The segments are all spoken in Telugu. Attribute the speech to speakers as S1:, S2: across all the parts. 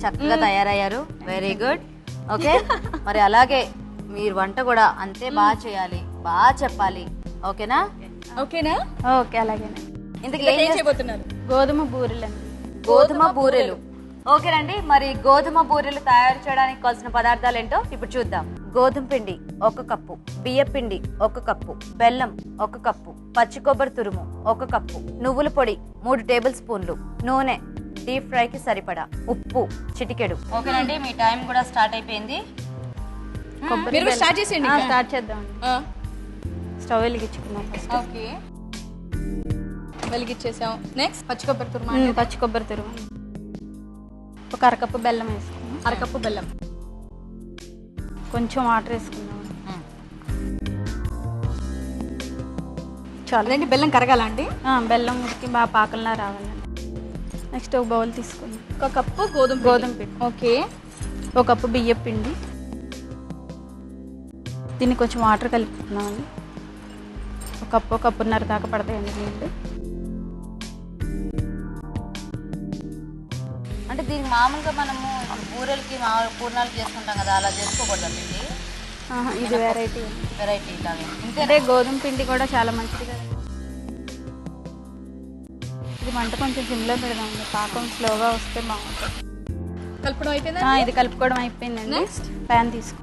S1: చక్కగా తయారయ్యారు. Very good. ఓకే, మరి అలాగే మీరు వంట కూడా అంతే బాగా చేయాలి, బాగా చెప్పాలి. ఓకేనా?
S2: ఓకేనా?
S3: ఓకే, అలాగేనా.
S1: ఇంతకీ
S2: ఏం చేయబోతున్నారు?
S3: గోధుమ బూరెలు అండి.
S1: గోధుమ బూరెలు. ఓకేనండి, మరి గోధుమ బూరెలు తయారు చేయడానికి కావాల్సిన పదార్థాలు ఏంటో ఇప్పుడు చూద్దాం. గోధుమ పిండి 1 కప్పు, బియ్య పిండి 1 కప్పు, బెల్లం 1 కప్పు, పచ్చి కొబ్బరి తురుము 1 కప్పు, నువ్వుల పొడి 3 టేబుల్ స్పూన్లు, నూనె డీప్ ఫ్రైకి సరిపడా, ఉప్పు చిటికెడు. ఓకేనండి, మీ టైం కూడా స్టార్ట్ అయిపోయింది.
S2: మీరు స్టార్ట్ చేసేయండి.
S3: స్టార్ట్ చేద్దాం. స్టవ్ వెలిగించుకుందాం ఫస్ట్.
S2: ఓకే, వెలిగించేసాం. నెక్స్ట్ పచ్చి కొబ్బరి తురుము.
S3: పచ్చి కొబ్బరి తురుము 1 అరకప్పు బెల్లం వేసుకున్నాం.
S2: 1 కప్పు బెల్లం.
S3: కొంచెం వాటర్ వేసుకున్నాం.
S2: చాలా అండి. బెల్లం కరగాల అండి?
S3: బెల్లం ఉడికి బాగా పాకంలా రావాలండి. నెక్స్ట్ ఒక బౌల్ తీసుకుందాం.
S2: 1 కప్పు గోధుమ
S3: పిండి.
S2: ఓకే.
S3: 1 కప్పు బియ్య పిండి. దీన్ని కొంచెం వాటర్ కలుపుతున్నామండి. 1 కప్పున్నర దాకా పడతాయండి నీళ్ళు.
S1: అంటే దీనికి మామూలుగా మనము బూరెలకి పూర్ణాలు చేసుకుంటాం కదా, అలా చేసుకోకూడదు పిండి?
S3: ఇది వెరైటీ
S1: లాగా.
S3: అంటే గోధుమ పిండి కూడా చాలా మంచిది కదా. ఇది మంట కొంచెం సిమ్లో పెడదామండి, పాకం స్లోగా వస్తే బాగుంటుంది.
S2: కలుపుకోవడం అయిపోయిందా?
S3: ఇది కలుపుకోవడం అయిపోయిందండి. నెక్స్ట్ ప్యాన్ తీసుకో.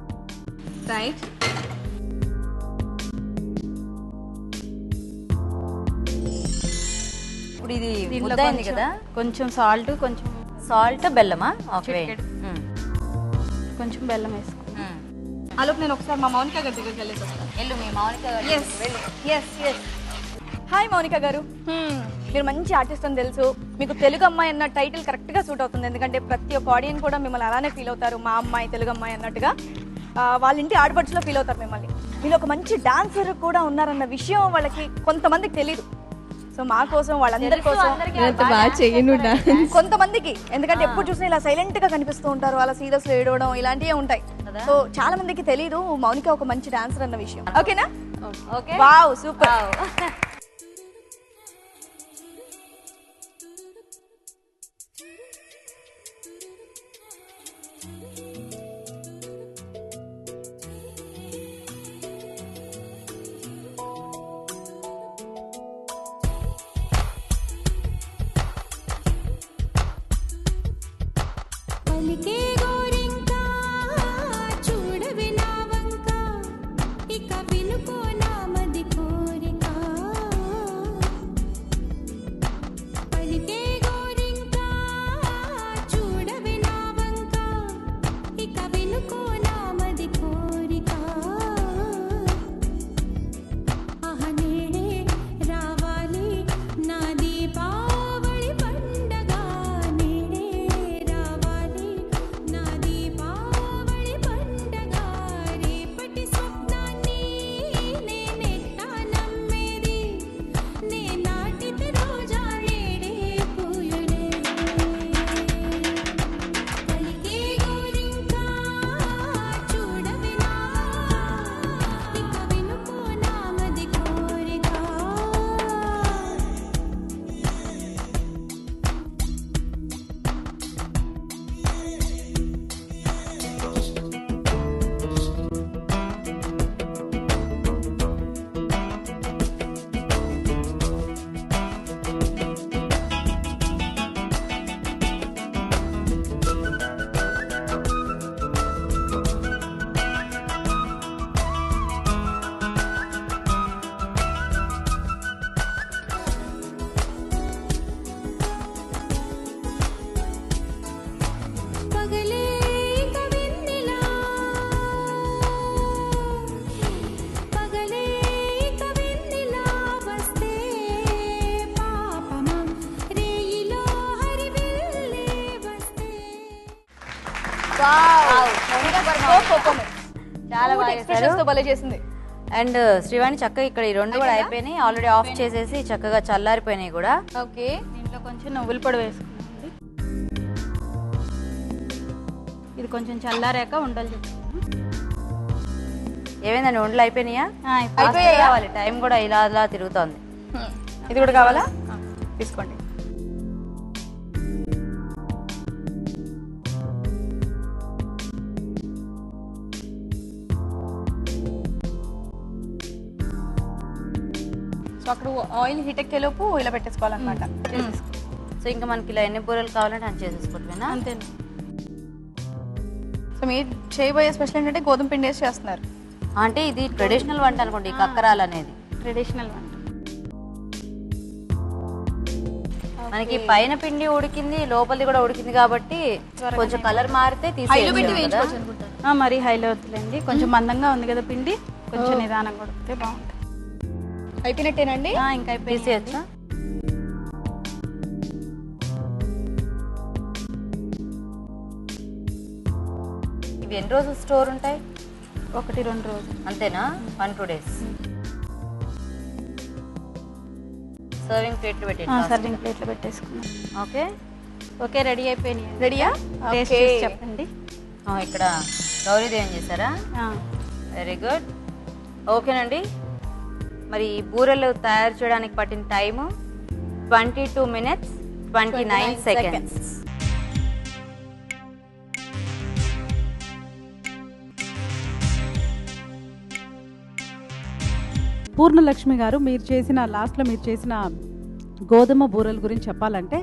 S2: రైట్.
S1: ఇప్పుడు ఇది ముద్దైంది కదా,
S3: కొంచెం
S1: సాల్ట్ బెల్లమా? ఓకే,
S3: కొంచెం బెల్లం వేసుకో.
S2: అలోపు నేను ఒకసారి మా మౌనిక గారి దగ్గరికి వెళ్ళేసి వస్తాను.
S1: వెళ్ళు, మీ మౌనిక గారు.
S2: హాయ్ మౌనిక గారు, మీరు మంచి ఆర్టిస్ట్ అని తెలుసు. మీకు తెలుగు అమ్మాయి అన్న టైటిల్ కరెక్ట్గా సూట్ అవుతుంది. ఎందుకంటే ప్రతి ఒక్క ఆడియన్స్ కూడా మిమ్మల్ని అలానే ఫీల్ అవుతారు. మా అమ్మాయి తెలుగు అమ్మాయి అన్నట్టుగా వాళ్ళ ఇంటి ఆడపడుచులో ఫీల్ అవుతారు మిమ్మల్ని. మీరు ఒక మంచి డాన్సర్ కూడా ఉన్నారన్న విషయం వాళ్ళకి కొంతమందికి తెలియదు. సో మా కోసం, వాళ్ళందరి కోసం కొంతమందికి, ఎందుకంటే ఎప్పుడు చూసినా ఇలా సైలెంట్ గా కనిపిస్తూ ఉంటారు, అలా సీరియస్ లో ఏడవడం ఇలాంటివే ఉంటాయి. సో చాలా మందికి తెలియదు మౌనిక ఒక మంచి డాన్సర్ అన్న విషయం. ఓకేనా?
S1: Okay,
S2: wow, super. చాలా బాగా చేసింది.
S1: అండ్ శ్రీవాణి చక్కగా ఇక్కడ ఈ 2 కూడా అయిపోయినాయి, ఆల్రెడీ ఆఫ్ చేసేసి చక్కగా చల్లారిపోయినాయి కూడా.
S2: ఓకే,
S3: దీంట్లో కొంచెం నువ్వుల పొడి వేసుకున్నాం. ఇది కొంచెం చల్లారాక ఉండలు చెప్తాను.
S1: ఏమైందండి, వంటలు అయిపోయినాయా? కావాలి, టైం కూడా ఇలా అలా తిరుగుతోంది.
S2: ఇది కూడా కావాలా? తీసుకోండి. సో అక్కడ ఆయిల్ హీట్ ఎక్కేలోపు ఇలా పెట్టేసుకోవాలన్నమాట.
S1: సో ఇంకా మనకి ఇలా ఎన్ని బూరెలు కావాలంటే అని చేసేసుకోవటమేనా?
S2: అంతేనా. సో మీరు చేయబోయే స్పెషల్ ఏంటంటే గోధుమ పిండి వేసి చేస్తున్నారు.
S1: అంటే ఇది ట్రెడిషనల్ వంట అనుకోండి, ఈ కక్కరాలు అనేది
S3: ట్రెడిషనల్ వంట.
S1: మనకి పైన పిండి ఉడికింది, లోపలిది కూడా ఉడికింది కాబట్టి కొంచెం కలర్ మారితే తీసేయాలి.
S3: మరీ హైలో వద్దులేండి, కొంచెం మందంగా ఉంది కదా పిండి, కొంచెం నిదానంగా ఉడికితే బాగుంటుంది.
S2: అయిపోయినట్టేనండి?
S3: ఇంకా
S1: తీసేయచ్చా? ఇవి ఎన్ని రోజులు స్టోర్ ఉంటాయి?
S3: 1-2 రోజులు
S1: అంతేనా? 1-2 days. సర్వింగ్ ప్లేట్లు
S3: సర్వింగ్ ప్లేట్లో పెట్టేసుకున్నాం.
S1: ఓకే
S3: ఓకే, రెడీ అయిపోయినాయి.
S2: రెడీయా?
S3: టేస్ట్ చేసి చెప్పండి.
S1: ఇక్కడ గౌరీదేవం చేశారా? Very good. ఓకేనండి. మరి ఈ బూరెలు తయారు చేయడానికి పట్టిన టైము 22 minutes 29 seconds.
S4: పూర్ణలక్ష్మి గారు, లాస్ట్లో మీరు చేసిన గోధుమ బూరెల గురించి చెప్పాలంటే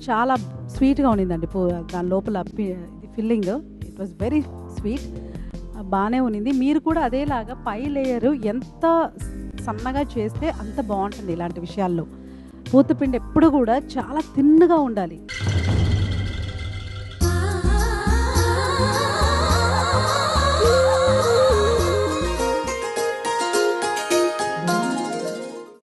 S4: చాలా స్వీట్గా ఉండిందండి. దాని లోపల filling it was very sweet, బాగానే ఉన్నింది. మీరు కూడా అదేలాగా పై లేయరు ఎంత సన్నగా చేస్తే అంత బాగుంటుంది. ఇలాంటి విషయాల్లో పూతపిండి ఎప్పుడు కూడా చాలా తిన్నగా ఉండాలి.